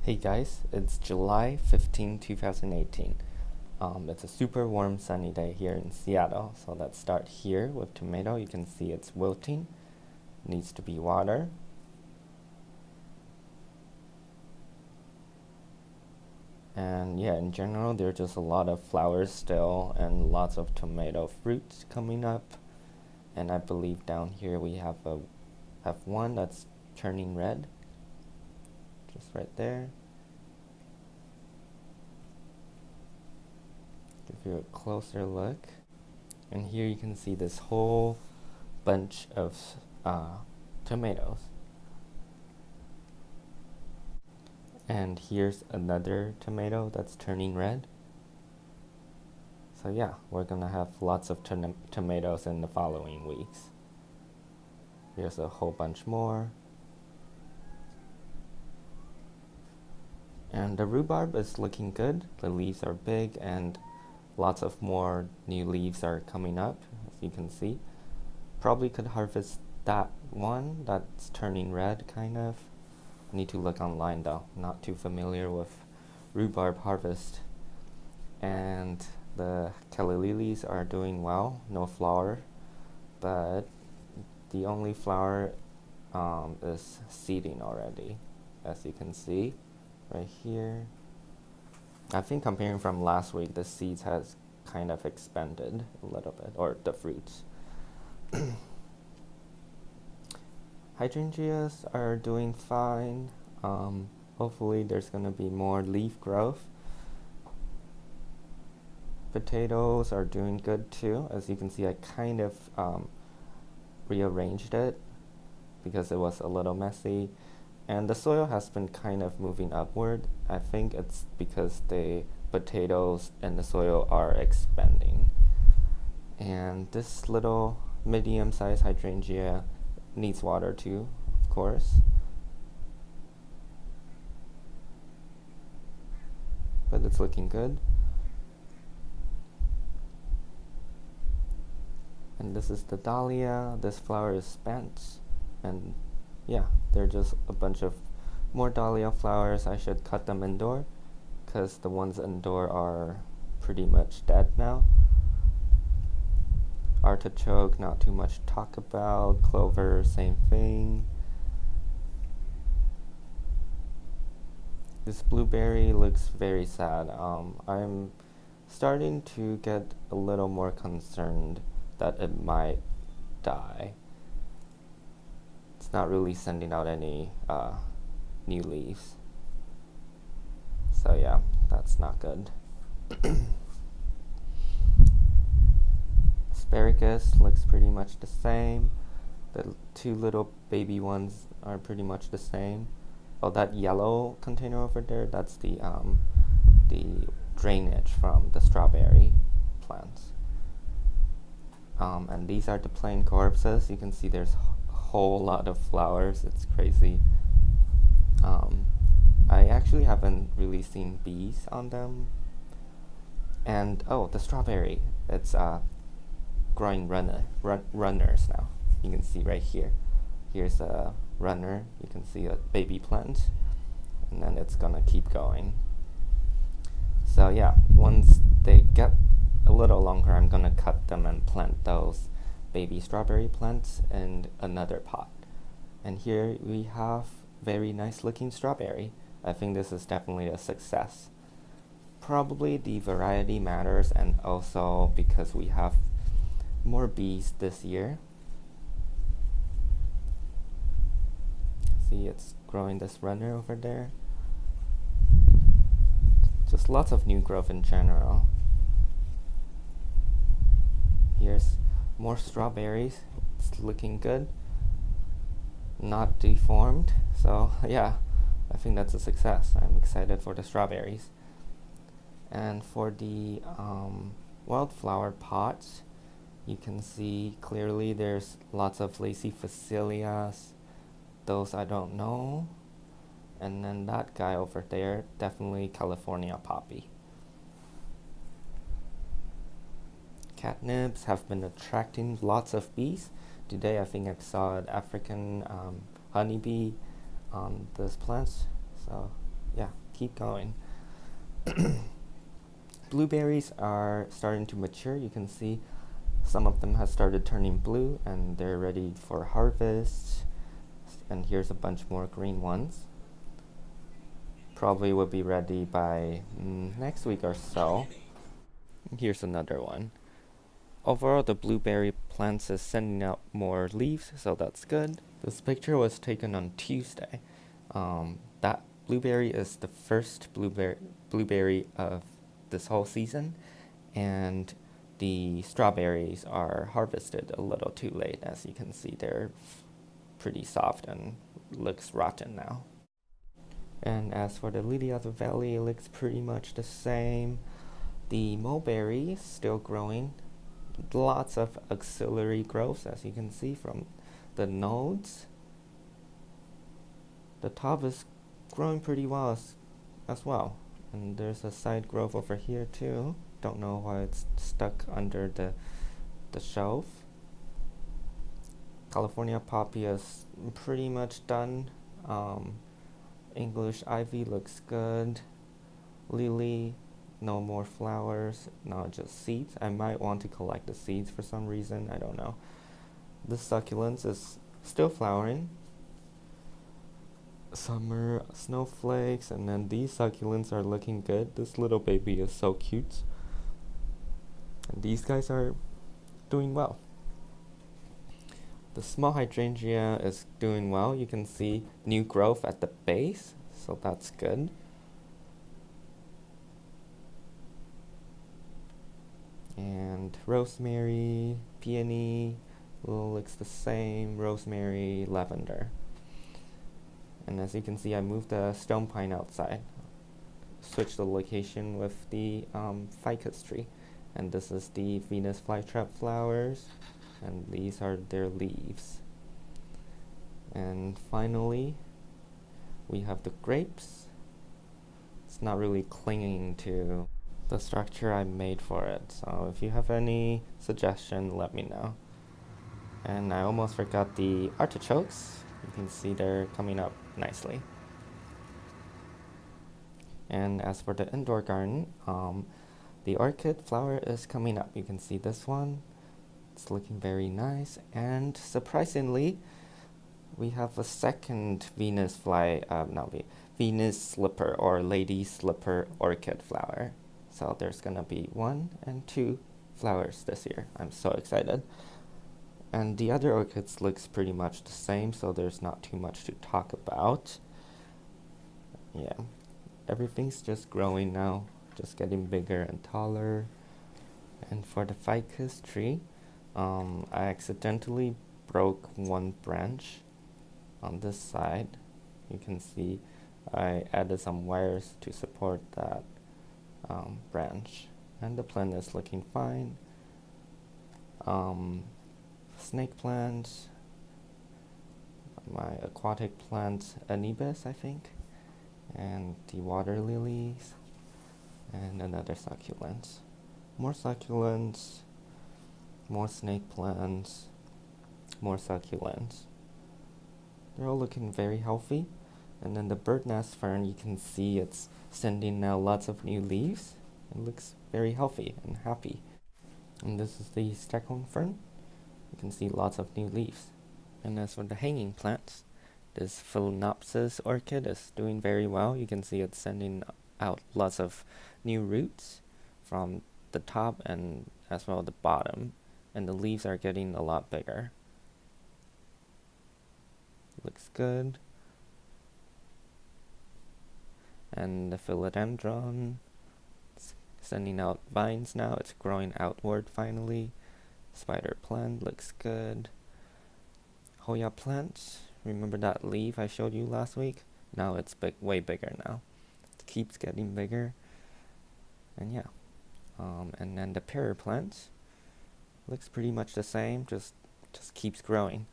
Hey guys, it's July 15, 2018. It's a super warm sunny day here in Seattle. So let's start here with tomato. You can see it's wilting, needs to be water. And yeah, in general, there's just a lot of flowers still and lots of tomato fruits coming up. And I believe down here we have one that's turning red, just right there. Give you a closer look. And here you can see this whole bunch of tomatoes. And here's another tomato that's turning red. So yeah, we're gonna have lots of tomatoes in the following weeks. Here's a whole bunch more. And the rhubarb is looking good. The leaves are big and lots of more new leaves are coming up, as you can see. Probably could harvest that one that's turning red, kind of. Need to look online though, not too familiar with rhubarb harvest. And the calla lilies are doing well, no flower, but the only flower is seeding already, as you can see right here. I think comparing from last week, the seeds has kind of expanded a little bit, or the fruits. Hydrangeas are doing fine. Hopefully there's going to be more leaf growth. Potatoes are doing good too. As you can see, I kind of rearranged it because it was a little messy. And the soil has been kind of moving upward. I think it's because the potatoes and the soil are expanding. And this little medium-sized hydrangea needs water too, of course. But it's looking good. And this is the dahlia. This flower is spent. And yeah, they're just a bunch of more dahlia flowers. I should cut them indoor because the ones indoor are pretty much dead now. Artichoke, not too much to talk about. Clover, same thing. This blueberry looks very sad. I'm starting to get a little more concerned that it might die. It's not really sending out any new leaves. So yeah, that's not good. Asparagus looks pretty much the same. The two little baby ones are pretty much the same. Oh, that yellow container over there, that's the drainage from the strawberry plants. And these are the plain corpses. You can see there's a whole lot of flowers. It's crazy. I actually haven't really seen bees on them. And oh, the strawberry, it's growing runners now. You can see right here. Here's a runner. You can see a baby plant, and then it's gonna keep going. So yeah, once they get a little longer, I'm gonna cut them and plant those baby strawberry plants in another pot. And here we have very nice looking strawberry. I think this is definitely a success. Probably the variety matters, and also because we have more bees this year. See, it's growing this runner over there. Just lots of new growth in general. Here's more strawberries. It's looking good. Not deformed. So yeah, I think that's a success. I'm excited for the strawberries. And for the wildflower pots, you can see clearly there's lots of lacy phacelias. Those I don't know. And then that guy over there, definitely California poppy. Catnips have been attracting lots of bees. Today I think I saw an African honeybee on these plants. So yeah, keep going. Blueberries are starting to mature. You can see some of them have started turning blue and they're ready for harvest. And here's a bunch more green ones. Probably will be ready by next week or so. Here's another one. Overall, the blueberry plants is sending out more leaves, so that's good. This picture was taken on Tuesday. That blueberry is the first blueberry of this whole season, and the strawberries are harvested a little too late. As you can see, they're pretty soft and looks rotten now. And as for the lily of the valley, it looks pretty much the same. The mulberry is still growing. Lots of auxiliary growths, as you can see from the nodes. The top is growing pretty well as well. And there's a side growth over here too. Don't know why it's stuck under the shelf. California poppy is pretty much done. English ivy looks good. Lily, no more flowers, now just seeds. I might want to collect the seeds for some reason, I don't know. This succulent is still flowering. Summer snowflakes, and then these succulents are looking good. This little baby is so cute. And these guys are doing well. The small hydrangea is doing well. You can see new growth at the base, so that's good. And rosemary, peony, looks the same. Rosemary, lavender. And as you can see, I moved the stone pine outside. Switched the location with the ficus tree. And this is the Venus flytrap flowers. And these are their leaves. And finally, we have the grapes. It's not really clinging to the structure I made for it. So if you have any suggestion, let me know. And I almost forgot the artichokes. You can see they're coming up nicely. And as for the indoor garden, the orchid flower is coming up. You can see this one. It's looking very nice. And surprisingly, we have a second Venus slipper or lady slipper orchid flower. So there's gonna be 1 and 2 flowers this year. I'm so excited. And the other orchids looks pretty much the same, so there's not too much to talk about. Yeah, everything's just growing now, just getting bigger and taller. And for the ficus tree, I accidentally broke one branch on this side. You can see I added some wires to support that branch, and the plant is looking fine. Snake plant, my aquatic plant Anubis, I think, and the water lilies, and another succulent. More succulents, more snake plants, more succulents. They're all looking very healthy. And then the bird nest fern, you can see it's sending now lots of new leaves. It looks very healthy and happy. And this is the Stockholm fern. You can see lots of new leaves. And as for the hanging plants, this Phalaenopsis orchid is doing very well. You can see it's sending out lots of new roots from the top and as well the bottom. And the leaves are getting a lot bigger. Looks good. And the philodendron, it's sending out vines now. It's growing outward finally. Spider plant looks good. Hoya plant, remember that leaf I showed you last week? Now it's way bigger now. It keeps getting bigger. And yeah. And then the pear plant looks pretty much the same, just keeps growing.